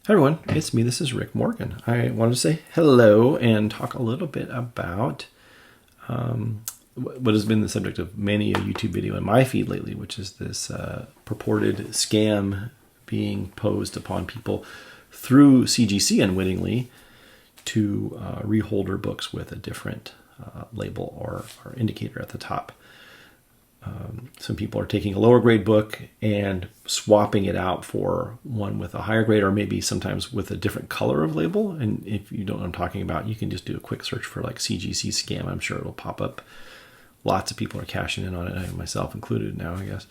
Hi everyone, it's me. This is Rick Morgan. I wanted to say hello and talk a little bit about what has been the subject of many a YouTube video in my feed lately, which is this purported scam being posed upon people through CGC unwittingly to reholder books with a different label or indicator at the top. Some people are taking a lower grade book and swapping it out for one with a higher grade, or maybe sometimes with a different color of label. And if you don't know what I'm talking about, you can just do a quick search for like CGC scam. I'm sure it'll pop up. Lots of people are cashing in on it, myself included now, I guess.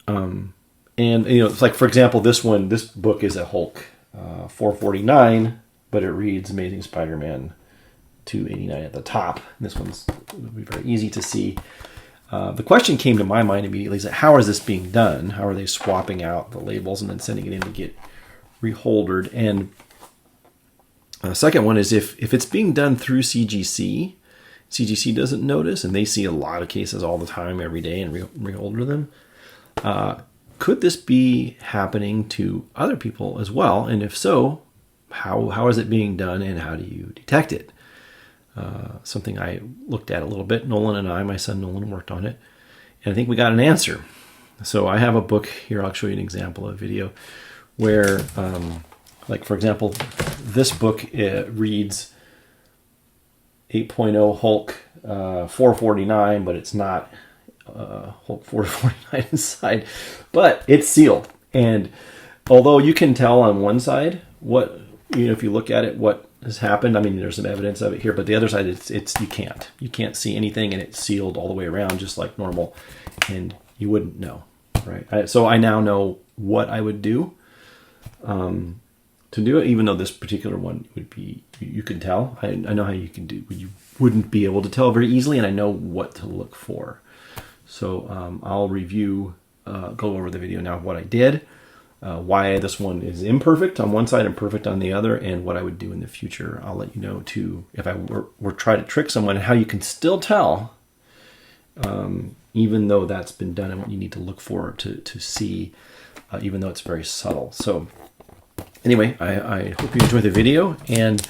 And you know, it's like, for example, this book is a Hulk 449, but it reads Amazing Spider-Man 289 at the top. This one's will be very easy to see. The question came to my mind immediately is that how is this being done? How are they swapping out the labels and then sending it in to get reholdered? And the second one is if it's being done through CGC, CGC doesn't notice, and they see a lot of cases all the time, every day, and reholder them. Could this be happening to other people as well? And if so, how is it being done, and how do you detect it? Something I looked at a little bit. Nolan and I, my son Nolan, worked on it, and I think we got an answer. So I have a book here. I'll show you an example of a video where, like for example, this book reads 8.0 Hulk 449, but it's not Hulk 449 inside, but it's sealed. And although you can tell on one side what, if you look at it, what has happened. I mean, there's some evidence of it here, but the other side, you can't see anything, and it's sealed all the way around, just like normal, and you wouldn't know, right? So I now know what I would do to do it, even though this particular one would be, you can tell. I know how you can do. You wouldn't be able to tell very easily, and I know what to look for. So I'll review, go over the video now of what I did. Why this one is imperfect on one side and perfect on the other, and what I would do in the future. I'll let you know too, if I were try to trick someone, how you can still tell, even though that's been done, and what you need to look for to see, even though it's very subtle. So anyway, I hope you enjoy the video, and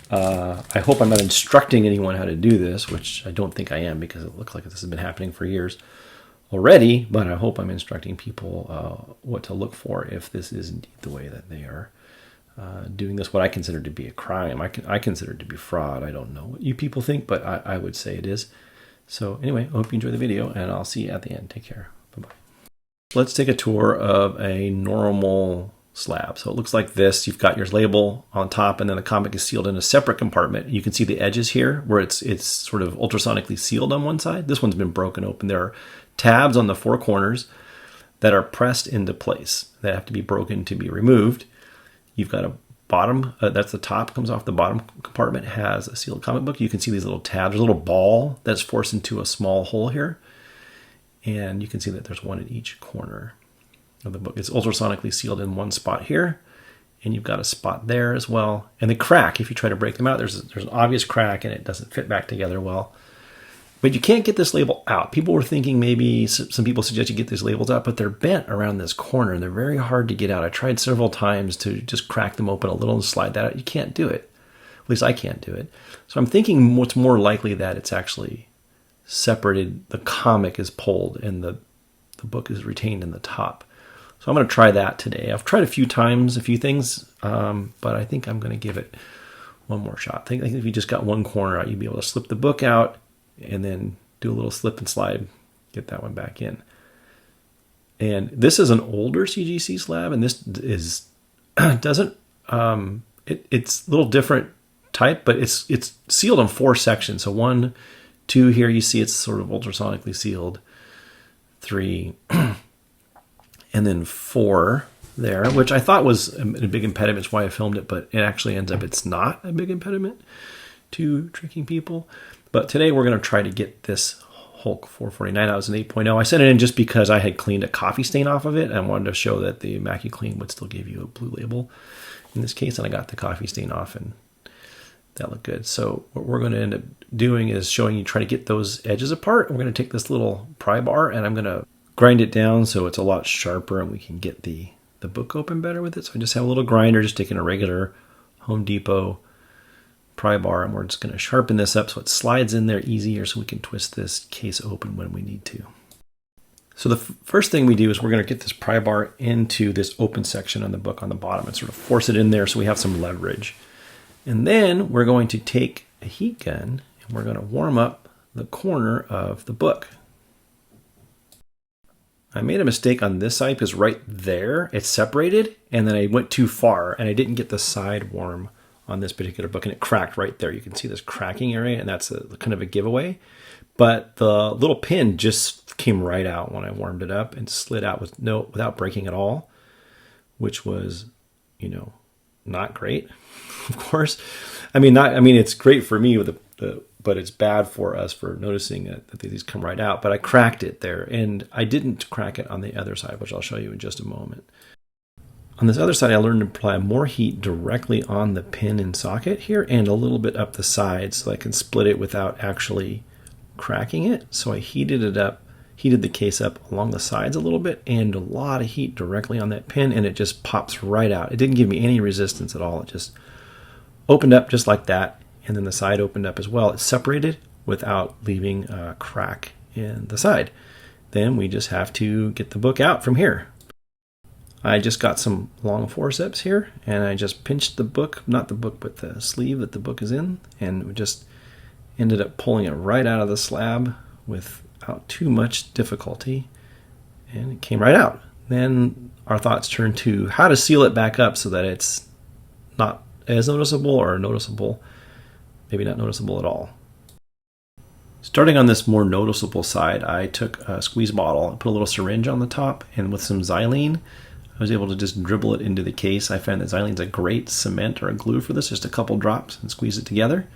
I hope I'm not instructing anyone how to do this, which I don't think I am, because it looks like this has been happening for years already, but I hope I'm instructing people what to look for if this is indeed the way that they are doing this, what I consider to be a crime. I consider it to be fraud. I don't know what you people think, but I would say it is. So anyway, I hope you enjoy the video, and I'll see you at the end. Take care. Bye-bye. Let's take a tour of a normal slab. So it looks like this. You've got your label on top, and then the comic is sealed in a separate compartment. You can see the edges here where it's sort of ultrasonically sealed on one side. This one's been broken open. There are tabs on the four corners that are pressed into place that have to be broken to be removed. You've got a bottom, that's the top, comes off the bottom compartment, has a sealed comic book. You can see these little tabs. There's a little ball that's forced into a small hole here, and you can see that there's one in each corner of the book. It's ultrasonically sealed in one spot here, and you've got a spot there as well. And the crack, if you try to break them out, there's an obvious crack, and it doesn't fit back together well. But you can't get this label out. People were thinking maybe some people suggest you get these labels out, but they're bent around this corner, and they're very hard to get out. I tried several times to just crack them open a little and slide that out. You can't do it. At least I can't do it. So I'm thinking what's more likely that it's actually separated. The comic is pulled, and the book is retained in the top. So I'm going to try that today. I've tried a few times, a few things, but I think I'm going to give it one more shot. I think if you just got one corner out, you'd be able to slip the book out, and then do a little slip and slide, get that one back in. And this is an older CGC slab, and this is doesn't it's a little different type, but it's sealed in 4 sections. So 1, 2 here, you see it's sort of ultrasonically sealed. 3, and then 4 there, which I thought was a big impediment. That's why I filmed it, but it actually ends up it's not a big impediment to tricking people. But today we're going to try to get this Hulk 449 out as an 8.0. I sent it in just because I had cleaned a coffee stain off of it, and I wanted to show that the MacuClean would still give you a blue label in this case, and I got the coffee stain off, and that looked good. So what we're going to end up doing is showing you, try to get those edges apart. We're going to take this little pry bar, and I'm going to grind it down so it's a lot sharper, and we can get the the book open better with it. So I just have a little grinder, just taking a regular Home Depot pry bar, and we're just going to sharpen this up so it slides in there easier so we can twist this case open when we need to. So the first thing we do is we're going to get this pry bar into this open section on the book on the bottom and sort of force it in there so we have some leverage. And then we're going to take a heat gun and we're going to warm up the corner of the book. I made a mistake on this side because right there it's separated, and then I went too far and I didn't get the side warm on this particular book, and it cracked right there. You can see this cracking area, and that's kind of a giveaway. But the little pin just came right out when I warmed it up and slid out without breaking at all, which was, not great. Of course, it's great for me with but it's bad for us for noticing that these come right out. But I cracked it there, and I didn't crack it on the other side, which I'll show you in just a moment. On this other side, I learned to apply more heat directly on the pin and socket here and a little bit up the side so I can split it without actually cracking it. So I heated the case up along the sides a little bit and a lot of heat directly on that pin, and it just pops right out. It didn't give me any resistance at all. It just opened up just like that, and then the side opened up as well. It separated without leaving a crack in the side. Then we just have to get the book out from here. I just got some long forceps here, and I just pinched the book, not the book, but the sleeve that the book is in, and we just ended up pulling it right out of the slab without too much difficulty, and it came right out. Then our thoughts turned to how to seal it back up so that it's not as noticeable or noticeable, maybe not noticeable at all. Starting on this more noticeable side, I took a squeeze bottle and put a little syringe on the top, and with some xylene, I was able to just dribble it into the case. I found that xylene's a great cement or a glue for this, just a couple drops and squeeze it together.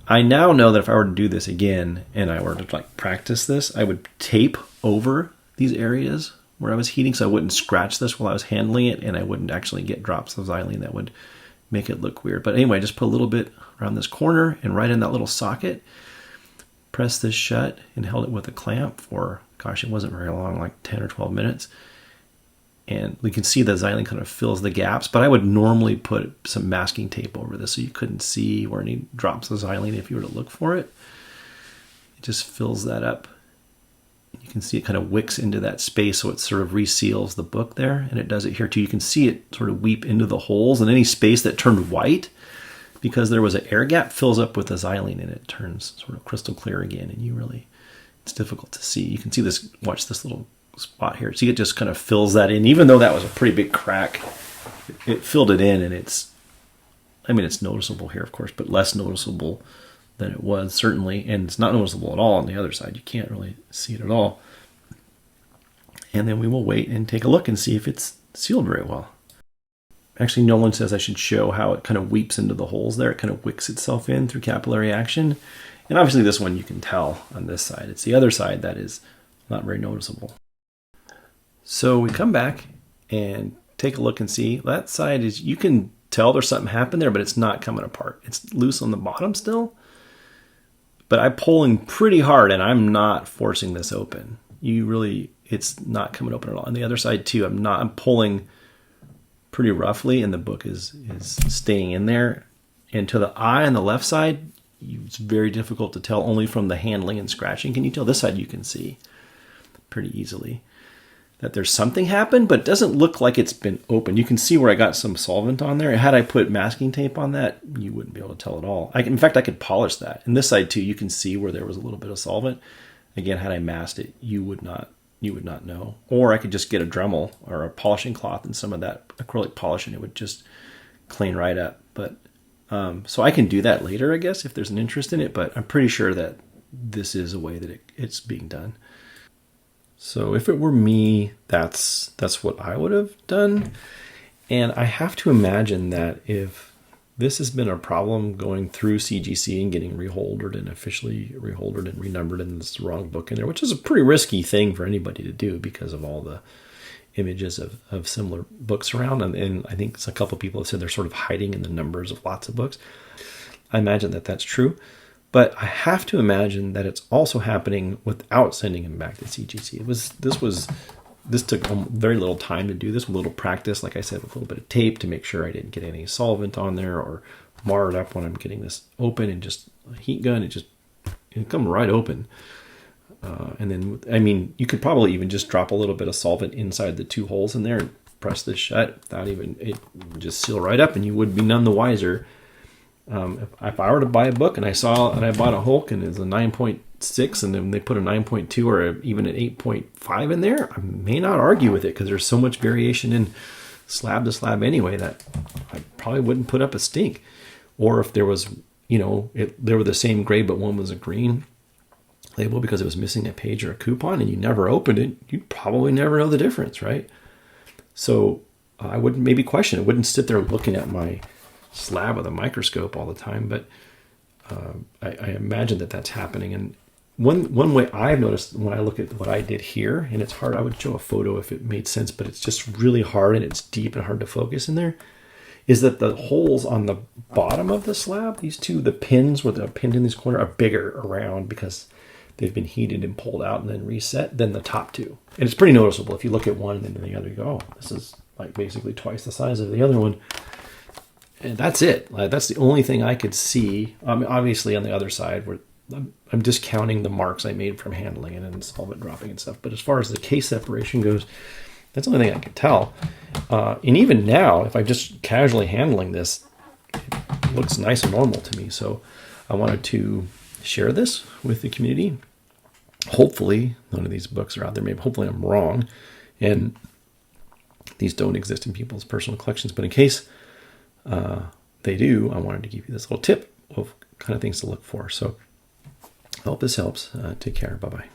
I now know that if I were to do this again and I were to practice this, I would tape over these areas where I was heating so I wouldn't scratch this while I was handling it, and I wouldn't actually get drops of xylene that would make it look weird. But anyway, just put a little bit around this corner and right in that little socket. Pressed this shut and held it with a clamp for, gosh, it wasn't very long, like 10 or 12 minutes. And we can see the xylene kind of fills the gaps, but I would normally put some masking tape over this so you couldn't see where any drops of xylene if you were to look for it. It just fills that up. You can see it kind of wicks into that space, so it sort of reseals the book there, and it does it here too. You can see it sort of weep into the holes, and any space that turned white because there was an air gap fills up with the xylene, and it turns sort of crystal clear again, and it's difficult to see. You can see this, watch this little spot here. See, it just kind of fills that in, even though that was a pretty big crack. It filled it in, and it's noticeable here, of course, but less noticeable than it was, certainly, and it's not noticeable at all on the other side. You can't really see it at all. And then we will wait and take a look and see if it's sealed very well. Actually, Nolan says I should show how it kind of weeps into the holes there. It kind of wicks itself in through capillary action. And obviously this one you can tell on this side. It's the other side that is not very noticeable. So we come back and take a look and see that side is, you can tell there's something happened there, but it's not coming apart. It's loose on the bottom still, but I'm pulling pretty hard and I'm not forcing this open. It's not coming open at all. On the other side too, I'm pulling pretty roughly, and the book is staying in there. And to the eye on the left side, it's very difficult to tell only from the handling and scratching. Can you tell? This side you can see pretty easily that there's something happened, but it doesn't look like it's been opened. You can see where I got some solvent on there. Had I put masking tape on that, you wouldn't be able to tell at all. In fact, I could polish that. And this side too, you can see where there was a little bit of solvent. Again, had I masked it, you would not know. Or I could just get a Dremel or a polishing cloth and some of that acrylic polish, and it would just clean right up. But so I can do that later, I guess, if there's an interest in it. But I'm pretty sure that this is a way that it's being done. So if it were me, that's what I would have done. And I have to imagine that if this has been a problem going through CGC and getting reholdered and officially reholdered and renumbered, and there's the wrong book in there, which is a pretty risky thing for anybody to do because of all the images of similar books around. And I think a couple of people have said they're sort of hiding in the numbers of lots of books. I imagine that that's true. But I have to imagine that it's also happening without sending him back to CGC. This was this took very little time to do this, with a little practice, like I said, with a little bit of tape to make sure I didn't get any solvent on there or mar it up when I'm getting this open, and just a heat gun, it come right open. And then, I mean, you could probably even just drop a little bit of solvent inside the 2 holes in there and press this shut without even, it would just seal right up, and you would be none the wiser. If I were to buy a book and I bought a Hulk and it's a 9.6 and then they put a 9.2 or even an 8.5 in there, I may not argue with it, because there's so much variation in slab to slab anyway that I probably wouldn't put up a stink. Or if there was, they were the same grade, but one was a green label because it was missing a page or a coupon and you never opened it, you'd probably never know the difference, right? So I wouldn't maybe question it. Wouldn't sit there looking at my slab with a microscope all the time, but I imagine that that's happening. And one way I've noticed when I look at what I did here, and it's hard, I would show a photo if it made sense, but it's just really hard and it's deep and hard to focus in there, is that the holes on the bottom of the slab, these two, the pins with the pin in this corner, are bigger around because they've been heated and pulled out and then reset than the top two. And it's pretty noticeable. If you look at one and then the other, you go, oh, this is like basically twice the size of the other one. And that's it. Like, that's the only thing I could see. Obviously on the other side, where I'm discounting the marks I made from handling it and solvent dropping and stuff. But as far as the case separation goes, that's the only thing I could tell. And even now, if I'm just casually handling this, it looks nice and normal to me. So I wanted to share this with the community. Hopefully none of these books are out there. Maybe hopefully I'm wrong and these don't exist in people's personal collections. But in case they do, I wanted to give you this little tip of kind of things to look for. So I hope this helps. Take care. Bye-bye.